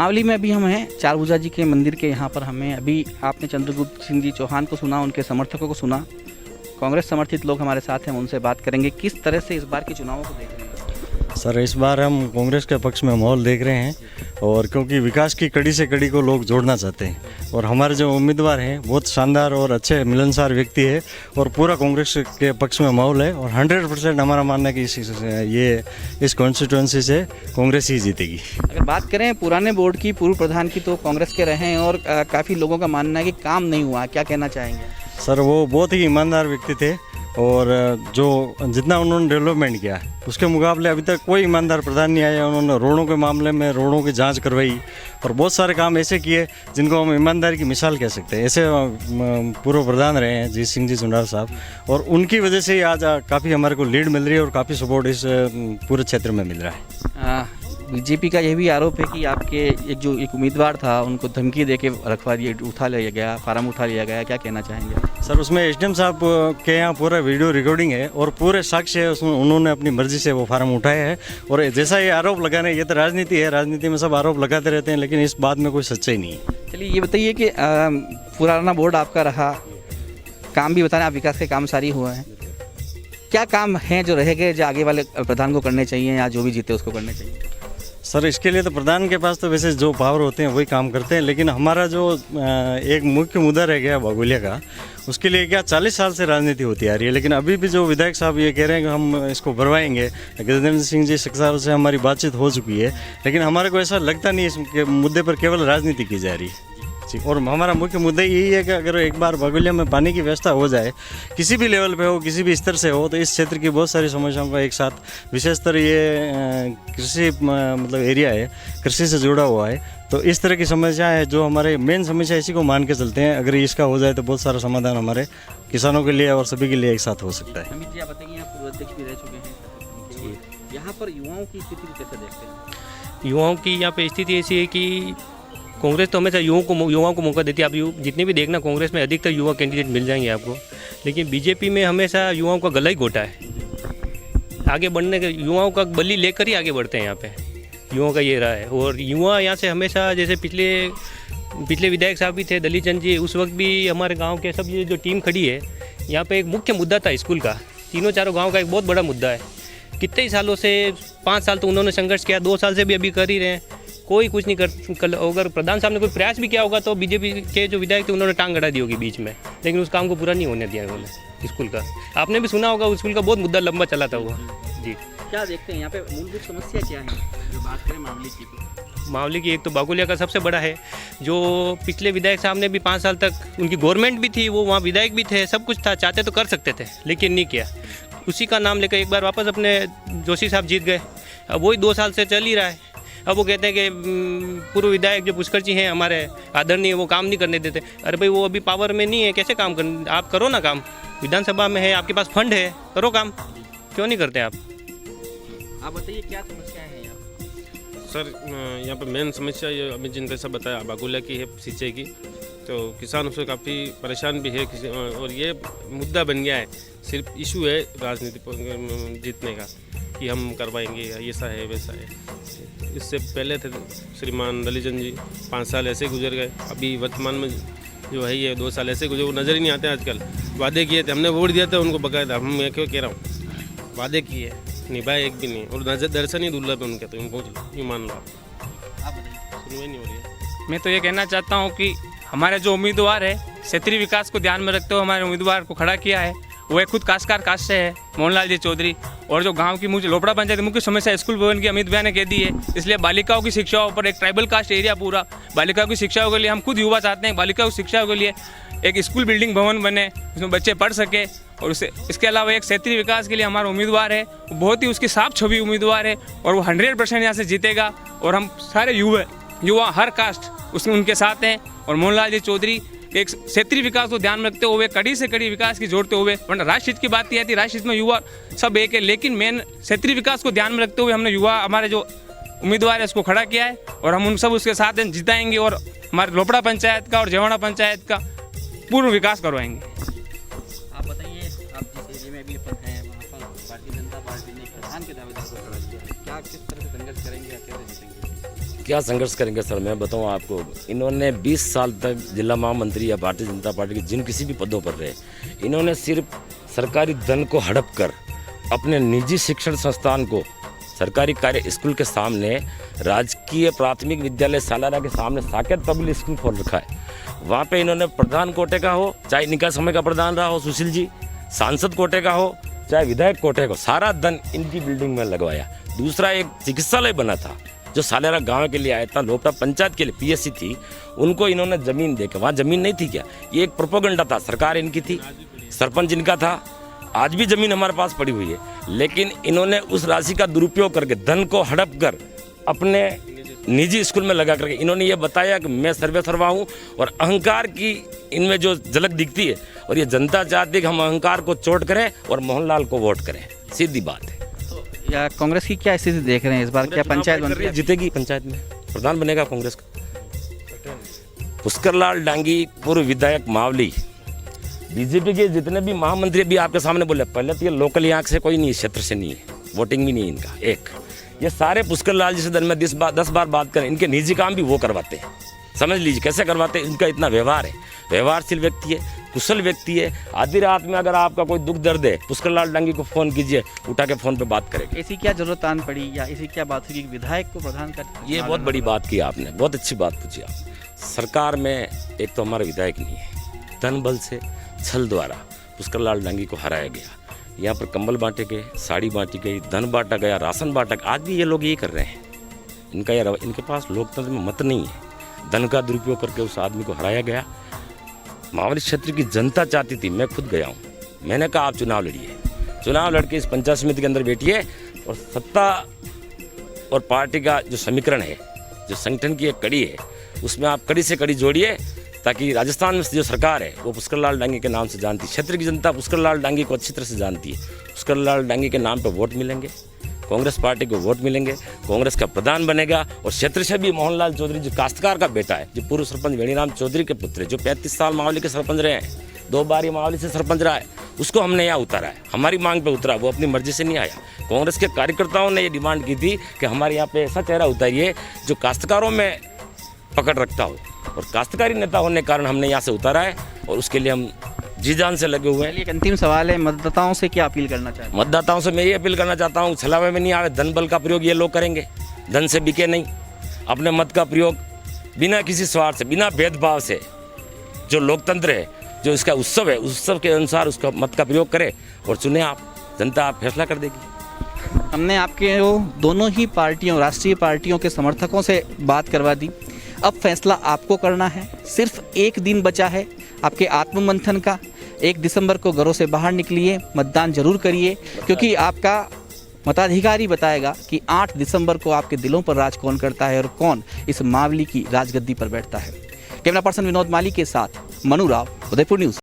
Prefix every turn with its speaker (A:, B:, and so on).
A: मावली में अभी हम हैं चारभुजा जी के मंदिर के यहाँ पर। हमें अभी आपने चंद्रगुप्त सिंह जी चौहान को सुना, उनके समर्थकों को सुना। कांग्रेस समर्थित लोग हमारे साथ हैं, उनसे बात करेंगे किस तरह से इस बार के चुनावों को देख रहे हैं।
B: सर, इस बार हम कांग्रेस के पक्ष में माहौल देख रहे हैं, और क्योंकि विकास की कड़ी से कड़ी को लोग जोड़ना चाहते हैं, और हमारे जो उम्मीदवार हैं बहुत शानदार और अच्छे मिलनसार व्यक्ति है, और पूरा कांग्रेस के पक्ष में माहौल है। और 100% हमारा मानना है कि इस कॉन्स्टिट्यूंसी से कांग्रेस ही जीतेगी।
A: अगर बात करें पुराने बोर्ड की, पूर्व प्रधान की, तो कांग्रेस के रहे हैं और काफ़ी लोगों का मानना है कि काम नहीं हुआ। क्या कहना चाहेंगे?
B: सर, वो बहुत ही ईमानदार व्यक्ति थे, और जो जितना उन्होंने डेवलपमेंट किया उसके मुकाबले अभी तक कोई ईमानदार प्रधान नहीं आया। उन्होंने रोडों के मामले में रोडों की जांच करवाई, और बहुत सारे काम ऐसे किए जिनको हम ईमानदारी की मिसाल कह सकते हैं। ऐसे पूर्व प्रधान रहे हैं जीत सिंह जी चुंडाल साहब, और उनकी वजह से ही आज काफ़ी हमारे को लीड मिल रही है और काफ़ी सपोर्ट इस पूरे क्षेत्र में मिल रहा है।
A: बीजेपी का यह भी आरोप है कि आपके एक उम्मीदवार था, उनको धमकी देके रखवा दिए, उठा लिया गया, फार्म उठा लिया गया। क्या कहना चाहेंगे?
B: सर, उसमें एसडीएम साहब के यहाँ पूरा वीडियो रिकॉर्डिंग है और पूरे साक्ष्य है, उसमें उन्होंने अपनी मर्जी से वो फार्म उठाया है। और जैसा ये आरोप लगा रहे हैं, ये तो राजनीति है, राजनीति में सब आरोप लगाते रहते हैं, लेकिन इस बात में कोई सच्चाई नहीं है।
A: चलिए ये बताइए कि पुराना बोर्ड आपका रहा, काम भी बताना, आप विकास के काम सारी हुआ है, क्या काम हैं जो रह गए, जो आगे वाले प्रधान को करने चाहिए या जो भी जीते उसको करने चाहिए?
B: सर, इसके लिए तो प्रधान के पास तो वैसे जो पावर होते हैं वही काम करते हैं, लेकिन हमारा जो एक मुख्य मुद्दा रह गया बागुलिया का, उसके लिए क्या 40 साल से राजनीति होती आ रही है, लेकिन अभी भी जो विधायक साहब ये कह रहे हैं कि हम इसको भरवाएंगे। गजेंद्र सिंह जी साहब से हमारी बातचीत हो चुकी है, लेकिन हमारे को ऐसा लगता नहीं है इस मुद्दे पर केवल राजनीति की जा रही है। और हमारा मुख्य मुद्दा यही है कि अगर एक बार बागुलिया में पानी की व्यवस्था हो जाए, किसी भी लेवल पे हो, किसी भी स्तर से हो, तो इस क्षेत्र की बहुत सारी समस्याओं का एक साथ, विशेषतर ये कृषि मतलब एरिया है, कृषि से जुड़ा हुआ है, तो इस तरह की समस्या है जो हमारे मेन समस्या, इसी को मान के चलते हैं। अगर इसका हो जाए तो बहुत सारा समाधान हमारे किसानों के लिए और सभी के लिए एक साथ हो सकता है।
A: अमित जी, आप बताइए, आप पूर्व अध्यक्ष भी रह चुके हैं, यहाँ पर युवाओं की स्थिति कैसे देखते हैं?
C: युवाओं की यहाँ पे स्थिति ऐसी है कि कांग्रेस तो हमेशा युवाओं को मौका देती है। आप जितने भी देखना, कांग्रेस में अधिकतर युवा कैंडिडेट मिल जाएंगे आपको, लेकिन बीजेपी में हमेशा युवाओं का गला ही घोटा है। आगे बढ़ने के युवाओं का बलि लेकर ही आगे बढ़ते हैं यहाँ पे, युवाओं का ये रहा है। और युवा यहाँ से हमेशा, जैसे पिछले विधायक साहब भी थे, दलीचंद जी, उस वक्त भी हमारे गाँव के सब ये जो टीम खड़ी है यहाँ पर, एक मुख्य मुद्दा था स्कूल का, तीनों चारों गाँव का एक बहुत बड़ा मुद्दा है। कितने ही सालों से, 5 साल तो उन्होंने संघर्ष किया, 2 साल से भी अभी कर ही रहे हैं, कोई कुछ नहीं कर। अगर प्रधान साहब ने कोई प्रयास भी किया होगा तो बीजेपी के जो विधायक थे उन्होंने टांग अड़ा दी होगी बीच में, लेकिन उस काम को पूरा नहीं होने दिया उन्होंने। स्कूल का आपने भी सुना होगा, स्कूल का बहुत मुद्दा लंबा चला था वो। जी,
A: क्या देखते हैं यहाँ पे मूलभूत समस्या क्या है जो बात करें मावली की?
C: मावली की एक तो बागुलिया का सबसे बड़ा है, जो पिछले विधायक साहब ने भी 5 साल तक, उनकी गवर्नमेंट भी थी, वो वहाँ विधायक भी थे, सब कुछ था, चाहते तो कर सकते थे, लेकिन नहीं किया। उसी का नाम लेकर एक बार वापस अपने जोशी साहब जीत गए, अब वही 2 साल से चल ही रहा है। अब वो कहते हैं कि पूर्व विधायक जो पुष्कर जी हैं हमारे आदरणीय, वो काम नहीं करने देते। अरे भाई, वो अभी पावर में नहीं है, कैसे काम कर? आप करो ना काम, विधानसभा में है, आपके पास फंड है, करो काम, क्यों नहीं करते आप?
A: आप बताइए क्या समस्या है यहाँ?
D: सर, यहाँ पर मेन समस्या ये अमित जी ने जैसा बताया बागुलिया की है, सिंचाई की, तो किसान उससे काफ़ी परेशान भी है, और ये मुद्दा बन गया है, सिर्फ इशू है राजनीति जीतने का कि हम करवाएंगे, ऐसा है वैसा है। इससे पहले थे श्रीमान दलीचंद जी, 5 साल ऐसे गुजर गए, अभी वर्तमान में जो है ये 2 साल ऐसे गुजरे, वो नज़र ही नहीं आते आजकल। वादे किए थे, हमने वोट दिया था उनको बकायदा, मैं क्यों कह रहा हूँ, वादे किए, निभाए एक भी नहीं, और दर्शन ही दुर्लभ है उनके, तो यूँ मान लो आप सुनवाई नहीं हो रही है।
E: मैं तो ये कहना चाहता हूँ कि हमारे जो उम्मीदवार है, क्षेत्रीय विकास को ध्यान में रखते हुए हमारे उम्मीदवार को खड़ा किया है, वो एक खुद काश्तकार कास्ट से है, मोहनलाल जी चौधरी। और जो गांव की मुझे लोपड़ा पंचायत की मुख्य समस्या स्कूल भवन की अमित भैया ने कह दी है, इसलिए बालिकाओं की शिक्षाओं पर, एक ट्राइबल कास्ट एरिया पूरा, बालिकाओं की शिक्षाओं के लिए हम खुद युवा चाहते हैं, बालिकाओं की शिक्षाओं के लिए एक स्कूल बिल्डिंग भवन बने, उसमें बच्चे पढ़ सके। और इसके अलावा एक क्षेत्रीय विकास के लिए हमारा उम्मीदवार है, वो बहुत ही उसकी साफ छवि उम्मीदवार है, और वो 100% यहाँ से जीतेगा। और हम सारे युवा हर कास्ट उसमें उनके साथ हैं। और मोहनलाल जी चौधरी एक क्षेत्रीय विकास को ध्यान में रखते हुए, कड़ी से कड़ी विकास की जोड़ते हुए, वरना राष्ट्रहित की बात आती है, राष्ट्रहित में युवा सब एक है, लेकिन मेन क्षेत्रीय विकास को ध्यान में रखते हुए हमने युवा, हमारे जो उम्मीदवार है उसको खड़ा किया है, और हम उन सब उसके साथ जिताएंगे, और हमारे लोपड़ा पंचायत का और जेवाड़ा पंचायत का पूर्ण विकास करवाएंगे।
A: आप बताइए, आप जिस एरिया में भी अपन हैं, वहाँ पर भारतीय जनता पार्टी ने प्रधान के दावेदार को खड़ा किया, क्या किस तरह से संघर्ष करेंगे या कैसे जीतेंगे?
F: क्या संघर्ष करेंगे सर, मैं बताऊं आपको, इन्होंने 20 साल तक जिला महामंत्री या भारतीय जनता पार्टी के जिन किसी भी पदों पर रहे, इन्होंने सिर्फ सरकारी धन को हड़प कर अपने निजी शिक्षण संस्थान को सरकारी कार्य स्कूल के सामने, राजकीय प्राथमिक विद्यालय सालारा के सामने साकेत पब्लिक स्कूल खोल रखा है। वहाँ पे इन्होंने प्रधान कोटे का हो, चाहे निकाय समय का प्रधान रहा हो सुशील जी, सांसद कोटे का हो, चाहे विधायक कोटे का, सारा धन इनकी बिल्डिंग में लगवाया। दूसरा एक चिकित्सालय बना था जो सालेरा गांव के लिए आया था, लोपटा पंचायत के लिए पीएससी थी, उनको इन्होंने जमीन देकर, वहाँ जमीन नहीं थी क्या, ये एक प्रोपोगंडा था, सरकार इनकी थी, सरपंच इनका था, आज भी जमीन हमारे पास पड़ी हुई है, लेकिन इन्होंने उस राशि का दुरुपयोग करके धन को हड़प कर अपने निजी स्कूल में लगा करके इन्होंने ये बताया कि मैं सर्वे सर्वा हूँ, और अहंकार की इनमें जो झलक दिखती है, और ये जनता चाहती है कि हम अहंकार को चोट करें और मोहनलाल को वोट करें, सीधी बात है।
A: या कांग्रेस की क्या स्थिति देख रहे हैं इस बार, क्या पंचायत बन रही है?
F: जीतेगी पंचायत में, प्रधान बनेगा कांग्रेस का पुष्कर लाल डांगी, पूर्व विधायक मावली। बीजेपी के जितने भी महामंत्री भी आपके सामने बोले, पहले तो ये लोकल यहाँ से कोई नहीं, क्षेत्र से नहीं है, वोटिंग भी नहीं है इनका। एक ये सारे पुष्कर लाल जी से दिन में 10 बार बात करें, इनके निजी काम भी वो करवाते हैं। समझ लीजिए कैसे करवाते हैं, इनका इतना व्यवहार है, व्यवहारशील व्यक्ति है, कुशल व्यक्ति है। आधी रात में अगर आपका कोई दुख दर्द है, पुष्कर लाल डांगी को फोन कीजिए, उठा के फोन पे बात करेंगे।
A: ऐसी क्या जरूरत आन पड़ी या ऐसी क्या बात हुई कि विधायक को प्रधान कर?
F: ये बहुत बड़ी बात की आपने, बहुत अच्छी बात पूछी आप। सरकार में एक तो हमारा विधायक नहीं है, धन बल से छल द्वारा पुष्कर लाल डांगी को हराया गया। यहाँ पर कंबल बांटे गए, साड़ी बांटी गई, धन बांटा गया, राशन बांटा गया। आज भी ये लोग यही कर रहे हैं। इनके पास लोकतंत्र में मत नहीं है, धन का दुरुपयोग करके उस आदमी को हराया गया। मावली क्षेत्र की जनता चाहती थी, मैं खुद गया हूँ, मैंने कहा आप चुनाव लड़िए, चुनाव लड़के इस पंचायत समिति के अंदर बैठिए, और सत्ता और पार्टी का जो समीकरण है, जो संगठन की एक कड़ी है, उसमें आप कड़ी से कड़ी जोड़िए, ताकि राजस्थान में जो सरकार है वो पुष्कर लाल डांगी के नाम से जानती है। क्षेत्र की जनता पुष्कर लाल डांगी को अच्छी तरह से जानती है। पुष्कर लाल डांगी के नाम पर वोट मिलेंगे, कांग्रेस पार्टी को वोट मिलेंगे, कांग्रेस का प्रधान बनेगा। और क्षेत्र से भी मोहनलाल चौधरी जो काश्तकार का बेटा है, जो पूर्व सरपंच वेणीराम चौधरी के पुत्र है, जो 35 साल मावली के सरपंच रहे हैं, 2 बार ये मावली से सरपंच रहा है, उसको हमने यहाँ उतारा है, हमारी मांग पे उतरा, वो अपनी मर्जी से नहीं आया। कांग्रेस के कार्यकर्ताओं ने ये डिमांड की थी कि हमारे यहाँ पे ऐसा चेहरा उतारिए जो काश्तकारों में पकड़ रखता हो, और काश्तकारी नेता होने के कारण हमने यहाँ से उतारा है, और उसके लिए हम जी जान से लगे हुए हैं।
A: एक अंतिम सवाल है, मतदाताओं से क्या अपील करना चाहते हैं?
F: मतदाताओं से मैं ये अपील करना चाहता हूँ, छलावे में नहीं आवे, धन बल का प्रयोग ये लोग करेंगे, धन से बिके नहीं, अपने मत का प्रयोग बिना किसी स्वार्थ से, बिना भेदभाव से, जो लोकतंत्र है, जो इसका उत्सव है, उस उत्सव के अनुसार उसका मत का प्रयोग करे और चुने आप, जनता आप फैसला कर देगी।
A: हमने आपके दोनों ही पार्टियों, राष्ट्रीय पार्टियों के समर्थकों से बात करवा दी। अब फैसला आपको करना है, सिर्फ एक दिन बचा है आपके आत्ममंथन का। 1 दिसंबर को घरों से बाहर निकलिए, मतदान जरूर करिए, क्योंकि आपका मताधिकारी बताएगा कि 8 दिसंबर को आपके दिलों पर राज कौन करता है और कौन इस मावली की राजगद्दी पर बैठता है। कैमरा पर्सन विनोद माली के साथ मनु राव, उदयपुर न्यूज़।